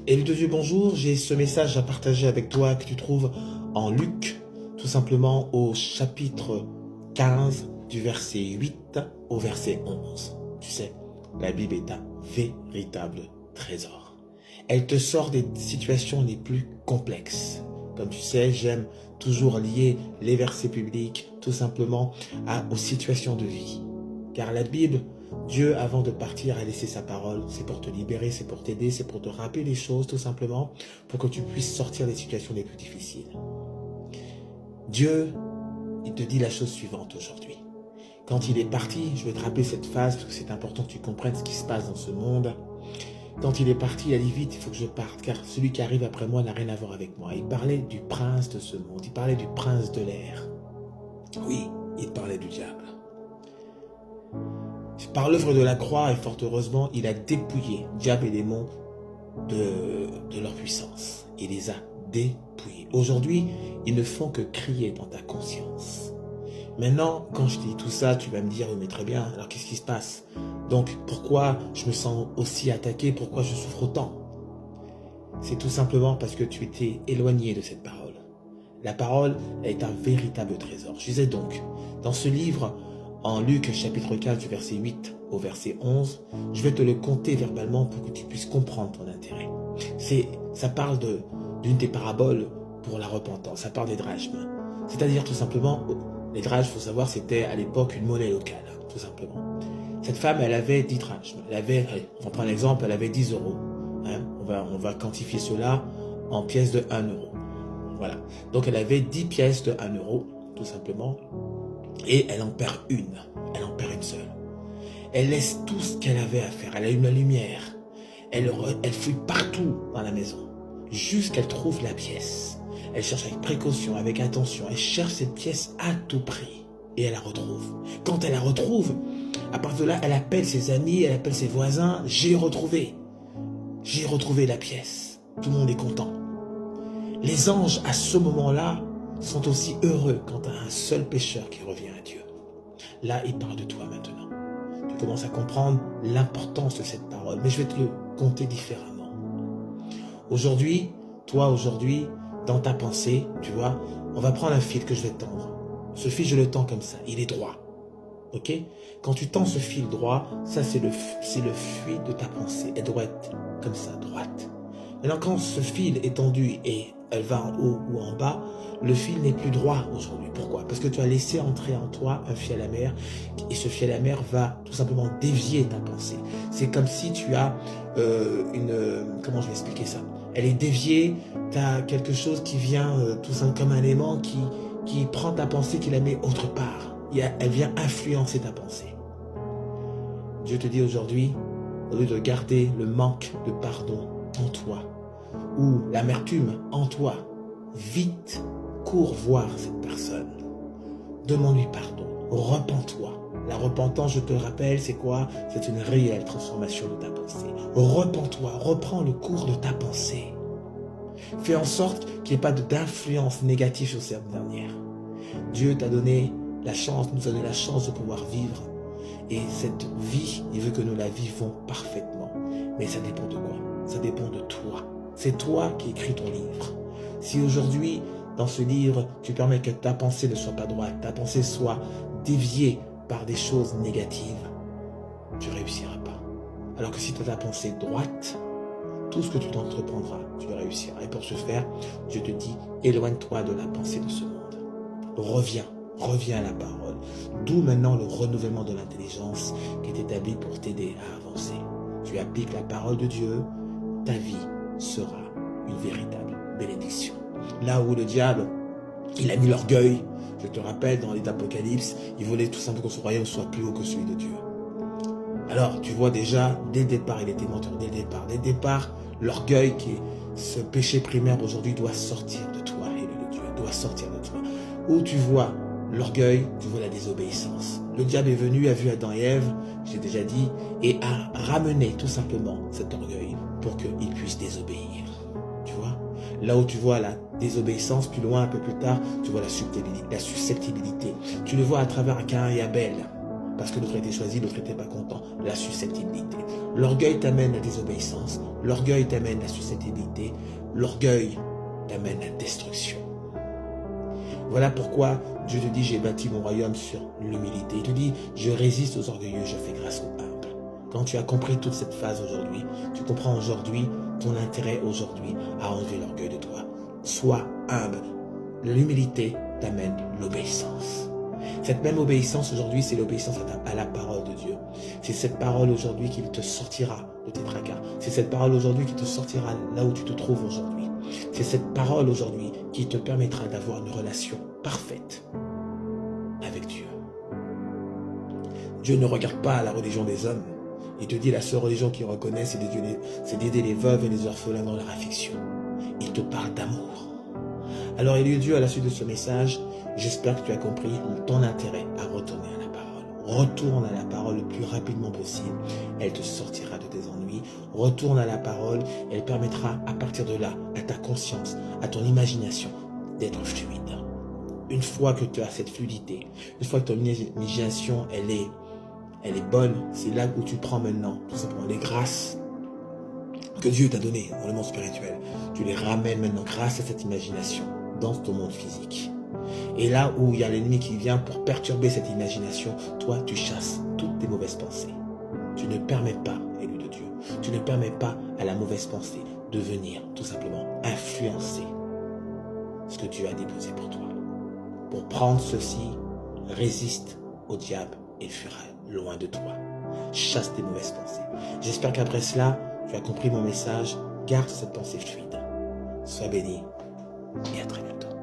Élu de Dieu, bonjour, j'ai ce message à partager avec toi que tu trouves en Luc, tout simplement au chapitre 15 du verset 8 au verset 11. Tu sais, la Bible est un véritable trésor. Elle te sort des situations les plus complexes. Comme tu sais, j'aime toujours lier les versets bibliques tout simplement aux situations de vie. Car la Bible, Dieu, avant de partir, a laissé sa parole. C'est pour te libérer, c'est pour t'aider, c'est pour te rappeler les choses, tout simplement, pour que tu puisses sortir des situations les plus difficiles. Dieu, il te dit la chose suivante aujourd'hui. Quand il est parti, je vais te rappeler cette phase, parce que c'est important que tu comprennes ce qui se passe dans ce monde. Quand il est parti, il a dit vite, il faut que je parte, car celui qui arrive après moi n'a rien à voir avec moi. Il parlait du prince de ce monde, il parlait du prince de l'air. Oui, il parlait du diable. Par l'œuvre de la croix, et fort heureusement, il a dépouillé diable et démons de leur puissance. Il les a dépouillés. Aujourd'hui, ils ne font que crier dans ta conscience. Maintenant, quand je te dis tout ça, tu vas me dire, oui, mais très bien, alors qu'est-ce qui se passe? Donc, pourquoi je me sens aussi attaqué? Pourquoi je souffre autant? C'est tout simplement parce que tu étais éloigné de cette parole. La parole est un véritable trésor. Je disais donc, dans ce livre, en Luc chapitre 15 du verset 8 au verset 11, je vais te le conter verbalement pour que tu puisses comprendre ton intérêt. Ça parle d'une des paraboles pour la repentance, ça parle des drachmes. C'est-à-dire tout simplement, les drachmes, il faut savoir, c'était à l'époque une monnaie locale, tout simplement. Cette femme, elle avait 10 drachmes. On prend l'exemple, elle avait 10 euros. Hein, on va quantifier cela en pièces de 1 euro. Voilà. Donc elle avait 10 pièces de 1 euro, tout simplement. Et elle en perd une. Elle en perd une seule. Elle laisse tout ce qu'elle avait à faire. Elle allume la lumière. Elle fouille partout dans la maison. Jusqu'elle trouve la pièce. Elle cherche avec précaution, avec attention. Elle cherche cette pièce à tout prix. Et elle la retrouve. Quand elle la retrouve, à partir de là, elle appelle ses amis, elle appelle ses voisins. J'ai retrouvé la pièce. Tout le monde est content. Les anges, à ce moment-là, sont aussi heureux quand tu as un seul pécheur qui revient à Dieu. Là, il parle de toi maintenant. Tu commences à comprendre l'importance de cette parole, mais je vais te le conter différemment. Aujourd'hui, dans ta pensée, tu vois, on va prendre un fil que je vais tendre. Ce fil, je le tends comme ça, il est droit. Ok? Quand tu tends ce fil droit, ça c'est le fil de ta pensée. Elle doit être comme ça, droite. Maintenant, quand ce fil est tendu et elle va en haut ou en bas, le fil n'est plus droit aujourd'hui. Pourquoi? Parce que tu as laissé entrer en toi un fiel amer et ce fiel amer va tout simplement dévier ta pensée. C'est comme si tu as comment je vais expliquer ça? Elle est déviée, tu as quelque chose qui vient tout simplement comme un élément qui prend ta pensée, qui la met autre part. Elle vient influencer ta pensée. Dieu te dit aujourd'hui, au lieu de garder le manque de pardon en toi, ou l'amertume en toi, vite, cours voir cette personne. Demande-lui pardon. Repens-toi. La repentance, je te rappelle, c'est quoi? C'est une réelle transformation de ta pensée. Repens-toi, reprends le cours de ta pensée. Fais en sorte qu'il n'y ait pas d'influence négative sur cette dernière. Dieu t'a donné la chance, nous a donné la chance de pouvoir vivre. Et cette vie, il veut que nous la vivons parfaitement. Mais ça dépend de quoi? Ça dépend de toi. C'est toi qui écris ton livre. Si aujourd'hui, dans ce livre, tu permets que ta pensée ne soit pas droite, ta pensée soit déviée par des choses négatives, tu ne réussiras pas. Alors que si tu as ta pensée droite, tout ce que tu t'entreprendras, tu réussiras. Et pour ce faire, Dieu te dit, éloigne-toi de la pensée de ce monde. Reviens à la parole. D'où maintenant le renouvellement de l'intelligence qui est établi pour t'aider à avancer. Tu appliques la parole de Dieu, ta vie sera une véritable bénédiction. Là où le diable, il a mis l'orgueil, je te rappelle, dans l'Apocalypse, il voulait tout simplement que son royaume soit plus haut que celui de Dieu. Alors, tu vois déjà, dès le départ, il était menteur, dès le départ. Dès le départ, l'orgueil, qui est ce péché primaire aujourd'hui, doit sortir de toi, élu de Dieu, doit sortir de toi. Où tu vois l'orgueil, tu vois la désobéissance. Le diable est venu, a vu Adam et Ève, j'ai déjà dit, et a ramené tout simplement cet orgueil pour qu'ils puissent désobéir. Tu vois? Là où tu vois la désobéissance, plus loin, un peu plus tard, tu vois la susceptibilité. Tu le vois à travers Caïn et Abel. parce que l'autre a été choisi, l'autre n'était pas content. La susceptibilité. L'orgueil t'amène à la désobéissance. L'orgueil t'amène à la susceptibilité. L'orgueil t'amène à la destruction. Voilà pourquoi Dieu te dit, j'ai bâti mon royaume sur l'humilité. Il te dit, je résiste aux orgueilleux, je fais grâce aux humbles. Quand tu as compris toute cette phase aujourd'hui, tu comprends aujourd'hui ton intérêt aujourd'hui à enlever l'orgueil de toi. Sois humble. L'humilité t'amène l'obéissance. Cette même obéissance aujourd'hui, c'est l'obéissance à la parole de Dieu. C'est cette parole aujourd'hui qui te sortira de tes tracas. C'est cette parole aujourd'hui qui te sortira là où tu te trouves aujourd'hui. C'est cette parole aujourd'hui qui te permettra d'avoir une relation parfaite avec Dieu. Dieu ne regarde pas la religion des hommes. Il te dit la seule religion qu'il reconnaît, c'est d'aider les veuves et les orphelins dans leur affliction. Il te parle d'amour. Alors, Dieu, à la suite de ce message, j'espère que tu as compris ton intérêt à retourner à la parole. Retourne à la parole le plus rapidement possible. Elle te sortira de tes ennuis. Retourne à la parole. Elle permettra, à partir de là, à ta conscience, à ton imagination, d'être fluide. Une fois que tu as cette fluidité, une fois que ton imagination, elle est bonne, c'est là où tu prends maintenant, tout simplement, les grâces que Dieu t'a données dans le monde spirituel. Tu les ramènes maintenant grâce à cette imagination dans ton monde physique. Et là où il y a l'ennemi qui vient pour perturber cette imagination, toi, tu chasses toutes tes mauvaises pensées. Tu ne permets pas, élu de Dieu, tu ne permets pas à la mauvaise pensée de venir, tout simplement, influencer ce que Dieu a déposé pour toi. Pour prendre ceci, résiste au diable et il fuira loin de toi. Chasse tes mauvaises pensées. J'espère qu'après cela, tu as compris mon message. Garde cette pensée fluide. Sois béni et à très bientôt.